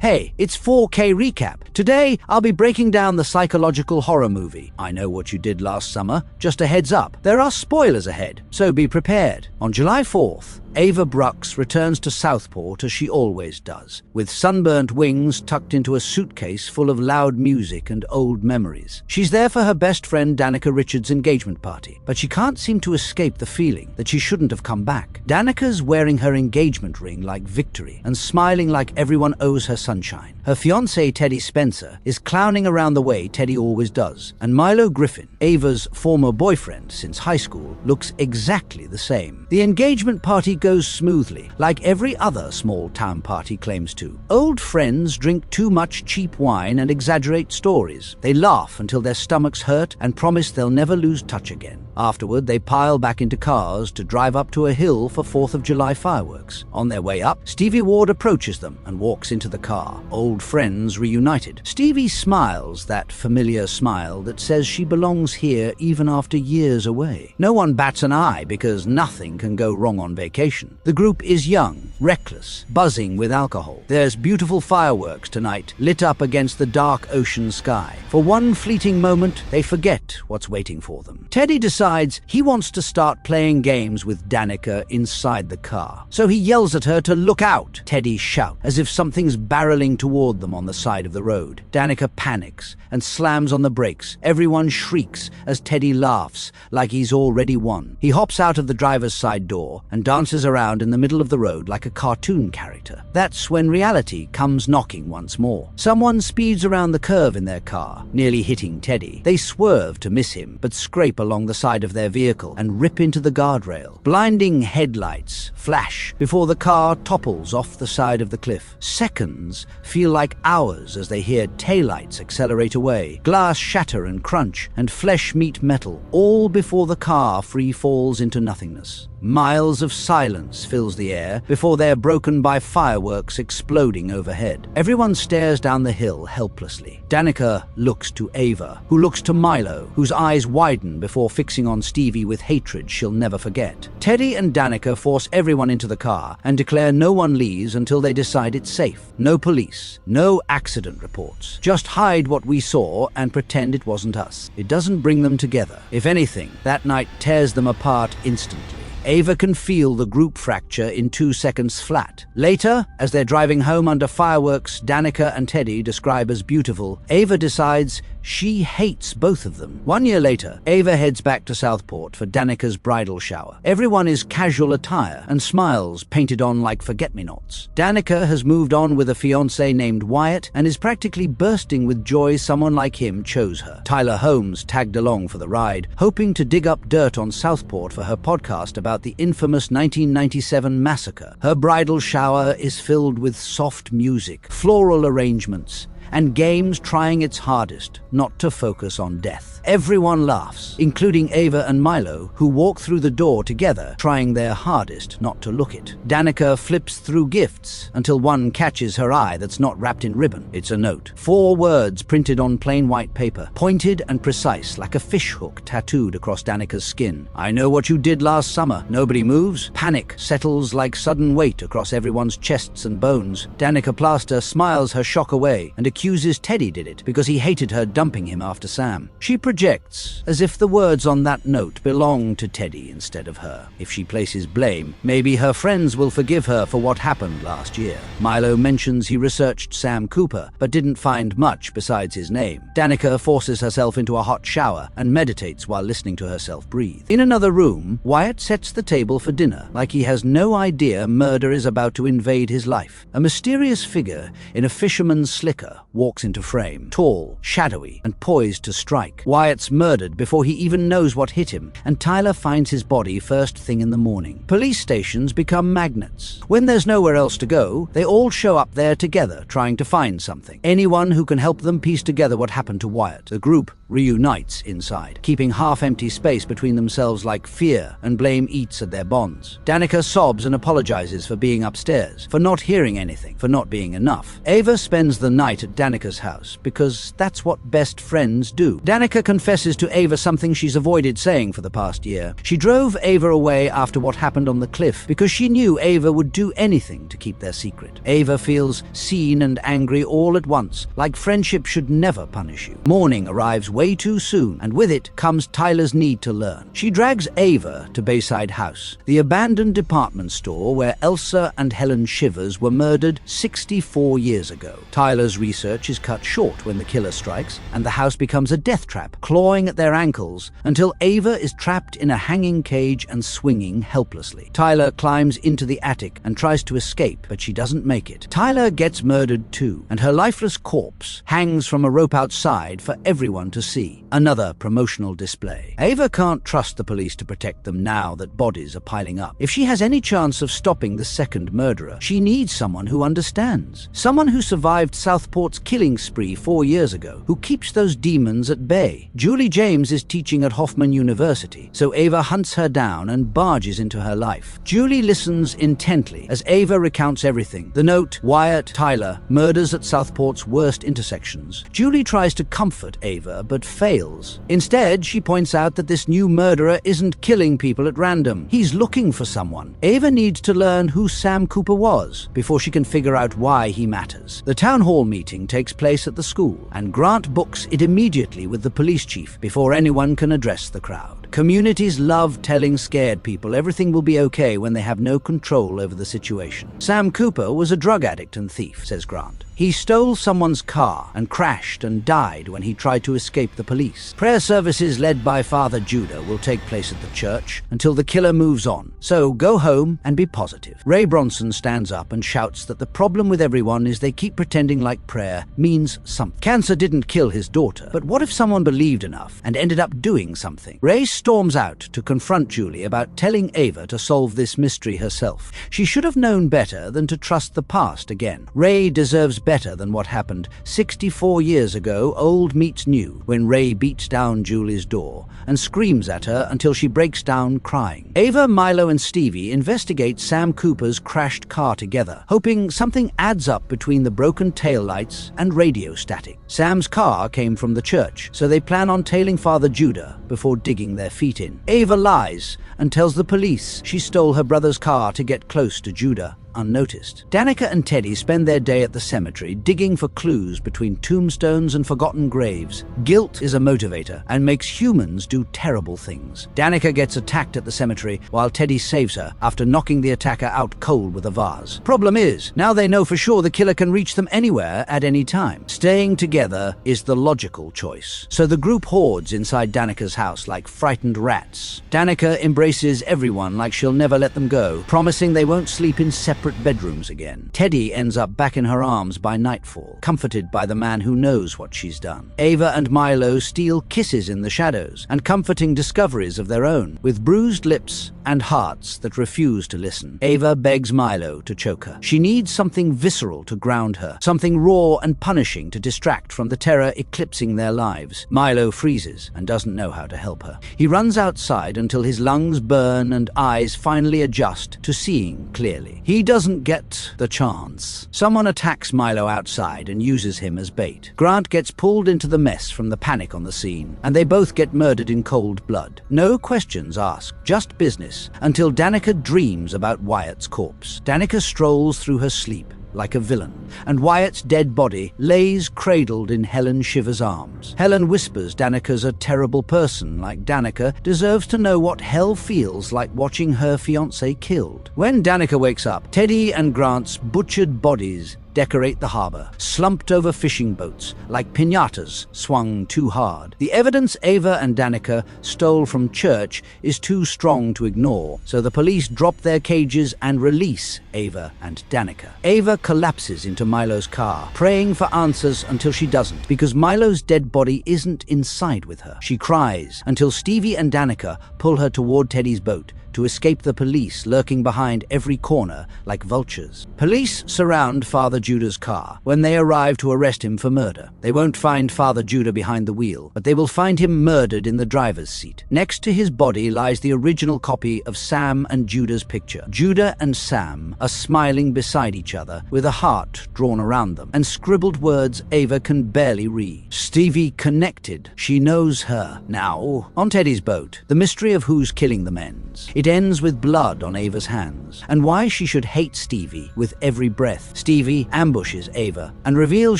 Hey, it's 4K Recap. Today, I'll be breaking down the psychological horror movie, I Know What You Did Last Summer. Just a heads up, there are spoilers ahead, so be prepared. On July 4th, Ava Brooks returns to Southport as she always does, with sunburnt wings tucked into a suitcase full of loud music and old memories. She's there for her best friend Danica Richards' engagement party, but she can't seem to escape the feeling that she shouldn't have come back. Danica's wearing her engagement ring like victory and smiling like everyone owes her sunshine. Her fiancé Teddy Spencer is clowning around the way Teddy always does, and Milo Griffin, Ava's former boyfriend since high school, looks exactly the same. The engagement party goes smoothly, like every other small-town party claims to. Old friends drink too much cheap wine and exaggerate stories. They laugh until their stomachs hurt and promise they'll never lose touch again. Afterward, they pile back into cars to drive up to a hill for 4th of July fireworks. On their way up, Stevie Ward approaches them and walks into the car. Old friends reunited. Stevie smiles that familiar smile that says she belongs here even after years away. No one bats an eye because nothing can go wrong on vacation. The group is young, reckless, buzzing with alcohol. There's beautiful fireworks tonight, lit up against the dark ocean sky. For one fleeting moment, they forget what's waiting for them. Teddy decides he wants to start playing games with Danica inside the car. So he yells at her to look out. Teddy shouts as if something's barreling toward them on the side of the road. Danica panics and slams on the brakes. Everyone shrieks as Teddy laughs like he's already won. He hops out of the driver's side door and dances around in the middle of the road like a cartoon character. That's when reality comes knocking once more. Someone speeds around the curve in their car, nearly hitting Teddy. They swerve to miss him, but scrape along the side of their vehicle and rip into the guardrail. Blinding headlights flash before the car topples off the side of the cliff. Seconds feel like hours as they hear taillights accelerate away, glass shatter and crunch, and flesh meet metal, all before the car free falls into nothingness. Miles of silence fills the air before they're broken by fireworks exploding overhead. Everyone stares down the hill helplessly. Danica looks to Ava, who looks to Milo, whose eyes widen before fixing on Stevie with hatred she'll never forget. Teddy and Danica force everyone into the car and declare no one leaves until they decide it's safe. No police, no accident reports. Just hide what we saw and pretend it wasn't us. It doesn't bring them together. If anything, that night tears them apart instantly. Ava can feel the group fracture in 2 seconds flat. Later, as they're driving home under fireworks Danica and Teddy describe as beautiful, Ava decides she hates both of them. 1 year later, Ava heads back to Southport for Danica's bridal shower. Everyone is casual attire and smiles painted on like forget-me-nots. Danica has moved on with a fiancé named Wyatt and is practically bursting with joy someone like him chose her. Tyler Holmes tagged along for the ride, hoping to dig up dirt on Southport for her podcast about the infamous 1997 massacre. Her bridal shower is filled with soft music, floral arrangements, and games trying its hardest not to focus on death. Everyone laughs, including Ava and Milo, who walk through the door together, trying their hardest not to look it. Danica flips through gifts until one catches her eye that's not wrapped in ribbon. It's a note. 4 words printed on plain white paper, pointed and precise like a fishhook tattooed across Danica's skin. I know what you did last summer. Nobody moves. Panic settles like sudden weight across everyone's chests and bones. Danica Plaster smiles her shock away and accuses Teddy did it because he hated her dumping him after Sam. She projects as if the words on that note belong to Teddy instead of her. If she places blame, maybe her friends will forgive her for what happened last year. Milo mentions he researched Sam Cooper, but didn't find much besides his name. Danica forces herself into a hot shower and meditates while listening to herself breathe. In another room, Wyatt sets the table for dinner, like he has no idea murder is about to invade his life. A mysterious figure in a fisherman's slicker walks into frame, tall, shadowy, and poised to strike. Wyatt's murdered before he even knows what hit him, and Tyler finds his body first thing in the morning. Police stations become magnets. When there's nowhere else to go, they all show up there together, trying to find something. Anyone who can help them piece together what happened to Wyatt. The group reunites inside, keeping half-empty space between themselves like fear and blame eats at their bonds. Danica sobs and apologizes for being upstairs, for not hearing anything, for not being enough. Ava spends the night at Danica's house, because that's what best friends do. Danica confesses to Ava something she's avoided saying for the past year. She drove Ava away after what happened on the cliff because she knew Ava would do anything to keep their secret. Ava feels seen and angry all at once, like friendship should never punish you. Morning arrives way too soon, and with it comes Tyler's need to learn. She drags Ava to Bayside House, the abandoned department store where Elsa and Helen Shivers were murdered 64 years ago. Tyler's research is cut short when the killer strikes, and the house becomes a death trap, clawing at their ankles until Ava is trapped in a hanging cage and swinging helplessly. Tyler climbs into the attic and tries to escape, but she doesn't make it. Tyler gets murdered too, and her lifeless corpse hangs from a rope outside for everyone to see. Another promotional display. Ava can't trust the police to protect them now that bodies are piling up. If she has any chance of stopping the second murderer, she needs someone who understands. Someone who survived Southport's killing spree 4 years ago, who keeps those demons at bay. Julie James is teaching at Hoffman University, so Ava hunts her down and barges into her life. Julie listens intently as Ava recounts everything. The note, Wyatt, Tyler, murders at Southport's worst intersections. Julie tries to comfort Ava, but fails. Instead, she points out that this new murderer isn't killing people at random. He's looking for someone. Ava needs to learn who Sam Cooper was before she can figure out why he matters. The town hall meeting takes place at the school, and Grant books it immediately with the police chief before anyone can address the crowd. Communities love telling scared people everything will be okay when they have no control over the situation. Sam Cooper was a drug addict and thief, says Grant. He stole someone's car and crashed and died when he tried to escape the police. Prayer services led by Father Judah will take place at the church until the killer moves on. So go home and be positive. Ray Bronson stands up and shouts that the problem with everyone is they keep pretending like prayer means something. Cancer didn't kill his daughter, but what if someone believed enough and ended up doing something? Ray storms out to confront Julie about telling Ava to solve this mystery herself. She should have known better than to trust the past again. Ray deserves better than what happened 64 years ago, old meets new, when Ray beats down Julie's door and screams at her until she breaks down crying. Ava, Milo, and Stevie investigate Sam Cooper's crashed car together, hoping something adds up between the broken taillights and radio static. Sam's car came from the church, so they plan on tailing Father Judah before digging their feet in. Ava lies and tells the police she stole her brother's car to get close to Judah unnoticed. Danica and Teddy spend their day at the cemetery digging for clues between tombstones and forgotten graves. Guilt is a motivator and makes humans do terrible things. Danica gets attacked at the cemetery while Teddy saves her after knocking the attacker out cold with a vase. Problem is, now they know for sure the killer can reach them anywhere at any time. Staying together is the logical choice. So the group hoards inside Danica's house like frightened rats. Danica embraces everyone like she'll never let them go, promising they won't sleep in separate bedrooms again. Teddy ends up back in her arms by nightfall, comforted by the man who knows what she's done. Ava and Milo steal kisses in the shadows and comforting discoveries of their own, with bruised lips and hearts that refuse to listen. Ava begs Milo to choke her. She needs something visceral to ground her, something raw and punishing to distract from the terror eclipsing their lives. Milo freezes and doesn't know how to help her. He runs outside until his lungs burn and eyes finally adjust to seeing clearly. He doesn't get the chance. Someone attacks Milo outside and uses him as bait. Grant gets pulled into the mess from the panic on the scene, and they both get murdered in cold blood. No questions asked, just business, until Danica dreams about Wyatt's corpse. Danica strolls through her sleep like a villain, and Wyatt's dead body lays cradled in Helen Shiver's arms. Helen whispers Danica's a terrible person, like Danica deserves to know what hell feels like watching her fiancé killed. When Danica wakes up, Teddy and Grant's butchered bodies decorate the harbor, slumped over fishing boats like piñatas swung too hard. The evidence Ava and Danica stole from church is too strong to ignore, so the police drop their cages and release Ava and Danica. Ava collapses into Milo's car, praying for answers until she doesn't, because Milo's dead body isn't inside with her. She cries until Stevie and Danica pull her toward Teddy's boat, to escape the police lurking behind every corner like vultures. Police surround Father Judah's car when they arrive to arrest him for murder. They won't find Father Judah behind the wheel, but they will find him murdered in the driver's seat. Next to his body lies the original copy of Sam and Judah's picture. Judah and Sam are smiling beside each other with a heart drawn around them and scribbled words Ava can barely read. Stevie connected. She knows her. Now, on Teddy's boat, the mystery of who's killing the ends. It ends with blood on Ava's hands, and why she should hate Stevie with every breath. Stevie ambushes Ava and reveals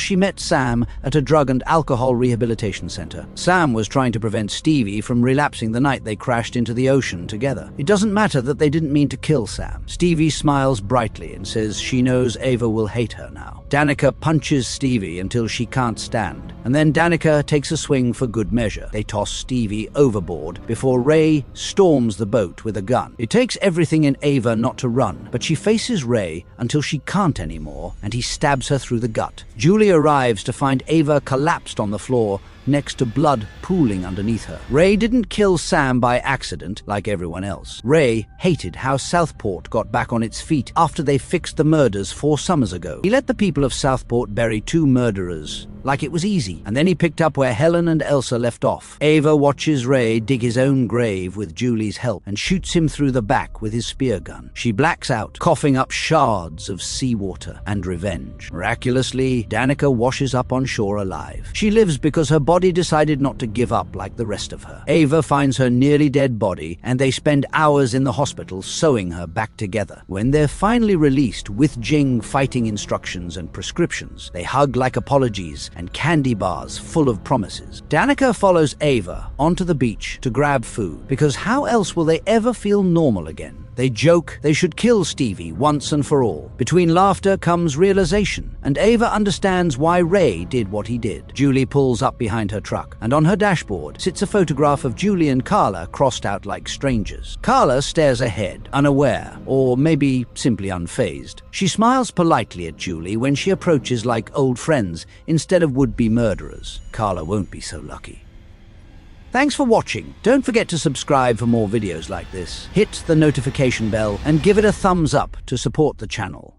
she met Sam at a drug and alcohol rehabilitation center. Sam was trying to prevent Stevie from relapsing the night they crashed into the ocean together. It doesn't matter that they didn't mean to kill Sam. Stevie smiles brightly and says she knows Ava will hate her now. Danica punches Stevie until she can't stand, and then Danica takes a swing for good measure. They toss Stevie overboard before Ray storms the boat with a gun. It takes everything in Ava not to run, but she faces Ray until she can't anymore, and he stabs her through the gut. Julie arrives to find Ava collapsed on the floor next to blood pooling underneath her. Ray didn't kill Sam by accident like everyone else. Ray hated how Southport got back on its feet after they fixed the murders 4 summers ago. He let the people of Southport bury 2 murderers like it was easy, and then he picked up where Helen and Elsa left off. Ava watches Ray dig his own grave with Julie's help and shoots him through the back with his spear gun. She blacks out, coughing up shards of seawater and revenge. Miraculously, Danica washes up on shore alive. She lives because her body decided not to give up like the rest of her. Ava finds her nearly dead body, and they spend hours in the hospital sewing her back together. When they're finally released with Jing fighting instructions and prescriptions, they hug like apologies and candy bars full of promises. Danica follows Ava onto the beach to grab food, because how else will they ever feel normal again? They joke they should kill Stevie once and for all. Between laughter comes realization, and Ava understands why Ray did what he did. Julie pulls up behind her truck, and on her dashboard sits a photograph of Julie and Carla crossed out like strangers. Carla stares ahead, unaware, or maybe simply unfazed. She smiles politely at Julie when she approaches like old friends instead of would-be murderers. Carla won't be so lucky. Thanks for watching. Don't forget to subscribe for more videos like this. Hit the notification bell and give it a thumbs up to support the channel.